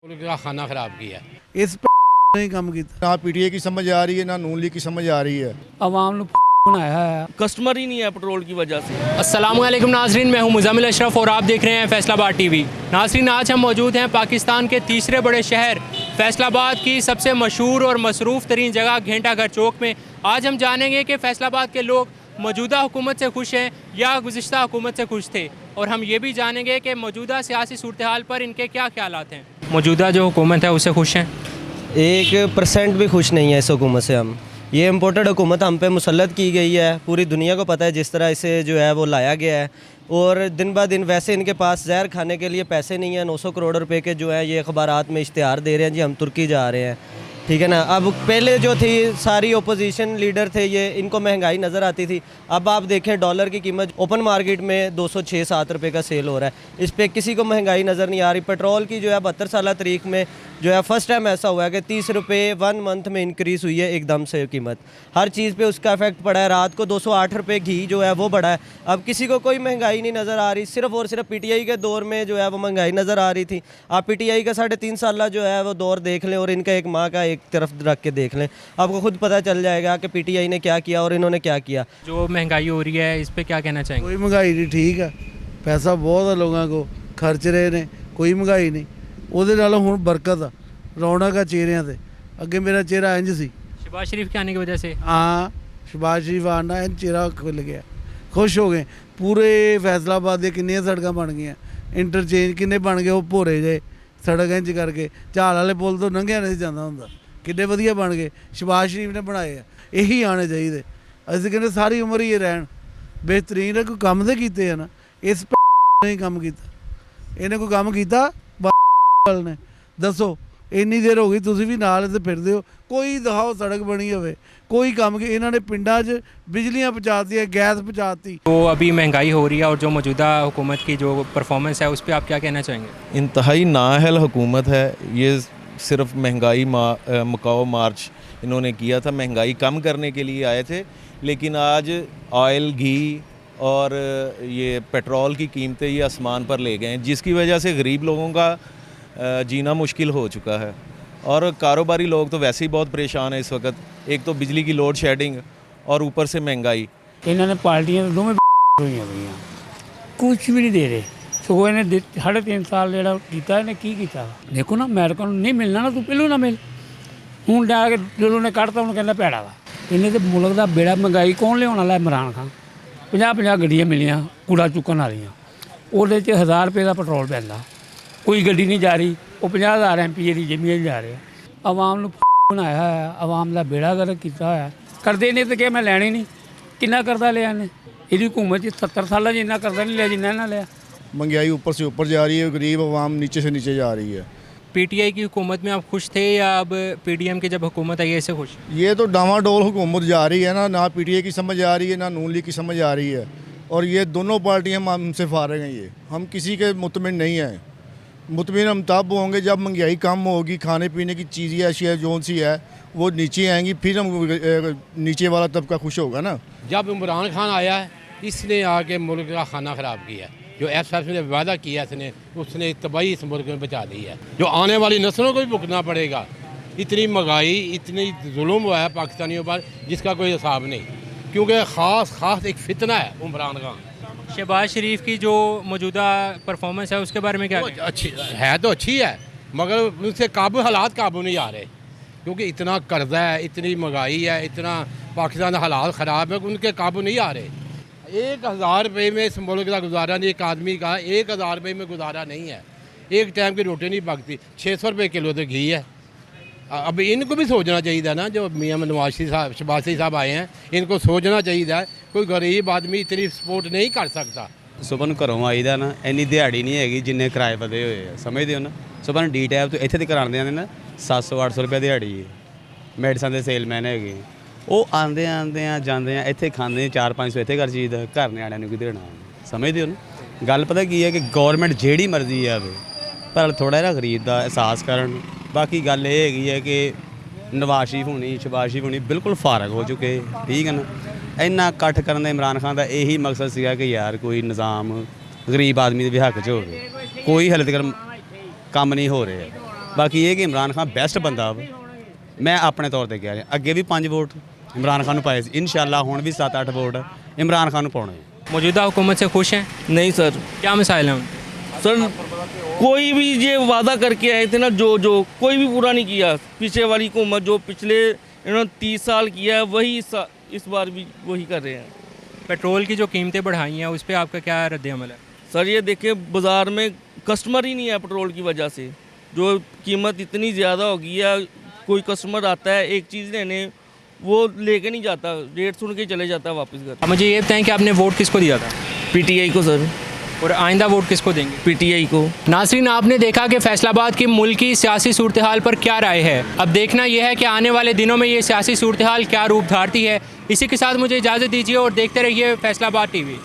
मुल्क का खाना खराब किया। इस नहीं काम किया। ना पीटीआई की समझ आ रही है ना नून लीग की समझ आ रही है। अवाम ने बनाया है, कस्टमर ही नहीं है पेट्रोल की वजह से। अस्सलामुअलैकुम नाजरीन, मैं हूं मुज़म्मिल अशरफ और आप देख रहे हैं फैसलाबाद टीवी। नाजरीन, आज हम मौजूद हैं पाकिस्तान के तीसरे बड़े शहर फैसलाबाद की सबसे मशहूर और मसरूफ़ तरीन जगह घंटाघर चौक में। आज हम जानेंगे कि फैसलाबाद के लोग मौजूदा हुकूमत से खुश हैं या गुज़िश्ता हुकूमत से खुश थे, और हम ये भी जानेंगे कि मौजूदा सियासी सूरत हाल पर इनके क्या ख्यालात हैं। मौजूदा जो हुकूमत है उससे खुश हैं? 1% भी खुश नहीं है इस हुकूमत से हम। ये इम्पोर्टेड हुकूमत हम पे मुसल्लत की गई है, पूरी दुनिया को पता है जिस तरह इसे जो है वो लाया गया है। और दिन ब दिन वैसे इनके पास जहर खाने के लिए पैसे नहीं है। 900 करोड़ रुपए के जो है ये अखबारात में इश्तिहार दे रहे हैं जी हम तुर्की जा रहे हैं, ठीक है ना। अब पहले जो थी सारी ओपोजिशन लीडर थे, ये इनको महंगाई नज़र आती थी। अब आप देखें डॉलर की कीमत ओपन मार्केट में 206-7 रुपये का सेल हो रहा है, इस पर किसी को महंगाई नज़र नहीं आ रही। पेट्रोल की जो है 72 साल तारीख में जो है फर्स्ट टाइम ऐसा हुआ है कि 30 रुपये 1 मंथ में इंक्रीज़ हुई है एकदम से कीमत। हर चीज़ पे उसका इफेक्ट पड़ा है। रात को 208 रुपये घी जो है वो बढ़ा है। अब किसी को कोई महंगाई नहीं नज़र आ रही, सिर्फ और सिर्फ पीटीआई के दौर में जो है वो महंगाई नज़र आ रही थी। आप पीटीआई का 3.5 साल जो है वो दौर देख लें और इनका 1 माह का एक तरफ रख के देख लें, आपको खुद पता चल जाएगा कि पीटीआई ने क्या किया और इन्होंने क्या किया। जो महंगाई हो रही है इस पर क्या कहना चाहेंगे? कोई महंगाई नहीं, ठीक है, पैसा बहुत है लोगों को खर्च रहे ने, कोई महंगाई नहीं। ਉਹਦੇ ਨਾਲ ਹੁਣ बरकत ਆ, रौनक आ चेहरिਆਂ ਤੇ। ਅੱਗੇ ਮੇਰਾ ਚਿਹਰਾ ਇੰਜ ਸੀ, शहबाज शरीफ के आने की वजह से। हाँ शहबाज शरीफ आना ਇੰਜ ਚਿਹਰਾ खुल गया, खुश हो गए। पूरे फैसलाबाद ਦੀਆਂ ਕਿੰਨੀਆਂ ਸੜਕਾਂ ਬਣ ਗਈਆਂ, ਇੰਟਰਚੇਂਜ ਕਿੰਨੇ ਬਣ ਗਏ, ਉਹ ਭੋਰੇ ਜੇ ਸੜਕ ਇੰਜ ਕਰਕੇ ਝਾਲ ਵਾਲੇ ਪੁਲ ਤੋਂ ਲੰਘਿਆ ਨਹੀਂ ਜਾਂਦਾ ਹੁੰਦਾ, ਕਿੰਨੇ ਵਧੀਆ ਬਣ ਗਏ, ਸ਼ਹਬਾਜ਼ ਸ਼ਰੀਫ ਨੇ ਬਣਾਏ ਆ। ਇਹੀ ਆਣੇ ਚਾਹੀਦੇ। ਅਸੀਂ ਕਹਿੰਦੇ ਸਾਰੀ ਉਮਰ ਹੀ ਇਹ ਰਹਿਣ ਬਿਹਤਰੀਨ ਹੈ। ਕੋਈ ਕੰਮ ਤੇ ਕੀਤੇ ਆ ਨਾ, ਇਸ ਨਹੀਂ ਕੰਮ ਕੀਤਾ, ਇਹਨੇ ਕੋਈ ਕੰਮ ਕੀਤਾ ਨੇ ਦੱਸੋ। ਇੰਨੀ ਦੇਰ ਹੋ ਗਈ ਤੁਸੀਂ ਵੀ ਨਾਲ ਤੇ ਫਿਰਦੇ ਹੋ, ਕੋਈ ਦਿਖਾਓ ਸੜਕ ਬਣੀ ਹੋਵੇ, कोई काम के। इन्होंने पिंडा च बिजलियाँ पहुँचाती है, गैस पहुँचाती। तो अभी महंगाई हो रही है और जो मौजूदा हुकूमत की जो परफॉर्मेंस है उस पर आप क्या कहना चाहेंगे? इंतहाई नाअहल हुकूमत है ये। सिर्फ महंगाई मुकाओ मार्च इन्होंने किया था, महंगाई कम करने के लिए आए थे, लेकिन आज ऑयल घी और ये पेट्रोल की कीमतें ये आसमान पर ले गए हैं, जिसकी वजह से गरीब लोगों का जीना मुश्किल हो चुका है। और कारोबारी लोग तो वैसे ही बहुत परेशान हैं इस वक्त। एक तो बिजली की लोड शेडिंग और ऊपर से महंगाई। इन्होंने पार्टियां दोवें हुई कुछ भी नहीं दे रहे। सगों इन्हें 3.5 साल जो किया इन्हें की किया। देखो ना अमेरिका नहीं मिलना ना, तू पहलू ना मिल। हूँ जाके जो ने कढ़ता उन्हें कहना भैड़ा वा। इन्हें तो मुल्क का बेड़ा महंगाई कौन लिया वाला? इमरान खान। 50-50 गड्डियाँ मिलियाँ कूड़ा चुकन वालियाँ, वो 1000 रुपये का पेट्रोल पैंदा, कोई गड्डी नहीं जा रही। वो 50,000 MPA की जमीन जा रहे। आवाम ने बनाया है, आवाम का बेड़ा गर्क किया है। करते नहीं तो क्या मैं लैनी नहीं, किन्ना करदा लिया इन्हें? यदि हुकूमत 70 साल जिन्ना करदा नहीं लिया जिन्ना इन्हें लिया। महंगाई ऊपर से ऊपर जा रही है, गरीब आवाम नीचे से नीचे जा रही है। पीटीआई की हुकूमत में आप खुश थे या अब पीडीएम की जब हुकूमत आई है इससे खुश? ये तो डामाडोल हुकूमत जा रही है ना पीटीआई की समझ आ रही है ना नून लीग की समझ आ रही है। और ये दोनों पार्टियाँ हमसे फारिग हैं। ये हम किसी के मुतमिन नहीं हैं। मुतमिन हम तब होंगे जब महंगाई कम होगी, खाने पीने की चीज़ें अशिया जोन सी है वो नीचे आएंगी, फिर हम नीचे वाला तबका खुश होगा ना। जब इमरान खान आया है इसने आके मुल्क का खाना ख़राब किया। जो एफ ने वादा किया उसने तबाही इस मुल्क में बचा दी है। जो आने वाली नस्लों को भी भुगतना पड़ेगा। इतनी महंगाई, इतनी जुल्म हुआ है पाकिस्तानियों पर जिसका कोई हिसाब नहीं, क्योंकि ख़ास एक फितना है इमरान खान। शहबाज शरीफ की जो मौजूदा परफॉर्मेंस है उसके बारे में क्या? अच्छी है तो अच्छी है, मगर उनसे हालात काबू नहीं आ रहे, क्योंकि इतना कर्जा है, इतनी महंगाई है, इतना पाकिस्तान हालात ख़राब है, उनके काबू नहीं आ रहे। 1000 रुपये में इस मुल्क का गुजारा नहीं, एक आदमी का 1000 रुपये में गुजारा नहीं है। एक टाइम की रोटी नहीं पकती। 600 रुपये किलो तो घी है। अब इनको भी सोचना चाहिए ना, जो मियाँ नवाज साहब शहबाज साहब आए हैं, इनको सोचना चाहिए। कोई गरीब आदमी इतनी सपोर्ट नहीं कर सकता। सुबह घरों आई दा ना इन्नी दिहाड़ी नहीं हैगी जिन्ने किराए पदे हुए हैं, समझते हो ना। सुबह डी टैब तो इतने तक आते हैं ना 700-800 रुपये दिहाड़ी है। मेडिसन के सेलमैन है वो आते जाते हैं इतने खाते 400-500 इतने कर चीज़ घर न्याणिਆਂ ਨੂੰ देना, समझते हो ना। गल पता की है कि गौरमेंट जिहड़ी मर्जी आवे पर थोड़ा जिहा गरीब का एहसास करन। बाकी गल ये है कि नवाज शरीफ होनी शहबाज शरीफ होनी बिल्कुल फारग हो चुके, ठीक है ना। इन्ना इकट्ठ करने का इमरान खान का यही मकसद सीगा कि यार कोई निज़ाम गरीब आदमी के भी हक च हो, कोई हले तक काम नहीं हो रहे। ਬਾਕੀ ਇਹ ਕਿ ਇਮਰਾਨ ਖਾਨ ਬੈਸਟ ਬੰਦਾ ਵਾ ਮੈਂ ਆਪਣੇ ਤੌਰ ਤੇ ਕਹਿ ਰਿਹਾ ਅੱਗੇ ਵੀ 5 ਵੋਟ इमरान खान पाए इंशाल्लाह हुण भी 7-8 वोट इमरान खान पाने। मौजूदा हुकूमत से खुश हैं? नहीं सर, क्या मसाइल हैं उनके? सर कोई भी ये वादा करके आए थे ना जो कोई भी पूरा नहीं किया। पीछे वाली हुकूमत जो पिछले इन्होंने 30 साल किया है वही इस बार भी वही कर रहे हैं। पेट्रोल की जो कीमतें बढ़ाई हैं उस पर आपका क्या रद्द-ए-अमल है? सर ये देखिए बाज़ार में कस्टमर ही नहीं है पेट्रोल की वजह से, जो कीमत इतनी ज़्यादा हो गई है। कोई कस्टमर आता है एक चीज़ लेने वो लेके नहीं जाता, रेट सुन के चले जाता है वापस घर। अब मुझे ये बताएं कि आपने वोट किसको दिया था? पीटीआई को सर। और आइंदा वोट किसको देंगे? पीटीआई को। नाज़रीन, आपने देखा कि फैसलाबाद की मुल्की सियासी सूरत हाल पर क्या राय है। अब देखना यह है कि आने वाले दिनों में ये सियासी सूरत हाल क्या रूप धारती है। इसी के साथ मुझे इजाज़त दीजिए और देखते रहिए फैसलाबाद टीवी।